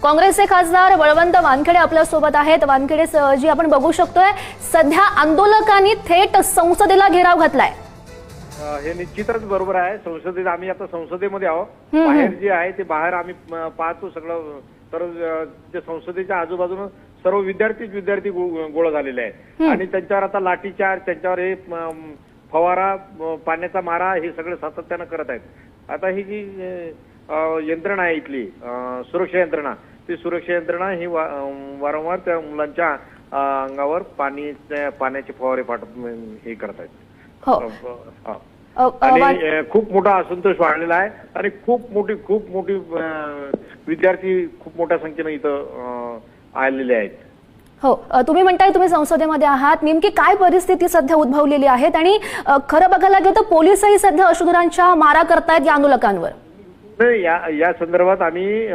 काँग्रेसचे खासदार बळवंत वानखेडे आपल्या सोबत आहेत। वानखेडे जी आपण बघू शकतोय सध्या आंदोलकांनी थेट संसदेला घेराव घातलाय। हे निश्चितच बरोबर आहे। संसदेत आम्ही आता संसदेमध्ये आहोत। बाहेर जे आहे ते बाहेर आम्ही पाहतो सगळं। तर ते संसदेच्या आजूबाजूला सर्व विद्यार्थी गोळा झालेले आहेत आणि त्यांच्यावर आता लाठीचार्ज, त्यांच्यावर हे फवारा, पाण्याचा मारा हे सगळे सातत्यानं करत आहेत। आता ही जी यंत्रणा आहे इथली सुरक्षा यंत्रणा, ती सुरक्षा यंत्रणा ही वारंवार त्या मुलांच्या अंगावर पाण्याचे फवारे हे करत आहेत। आणि खूप मोठा असंतोष वाढलेला आहे आणि खूप मोठी विद्यार्थी खूप मोठ्या संख्येने इथं आलेले आहेत। हो, तुम्ही म्हणताय तुम्ही संसदेमध्ये आहात, नेमकी काय परिस्थिती सध्या उद्भवलेली आहे आणि खरं बघायला गेलं तर पोलिसही सध्या अशोधरांच्या मारा करतायत या आंदोलकांवर। या संदर्भात आम्ही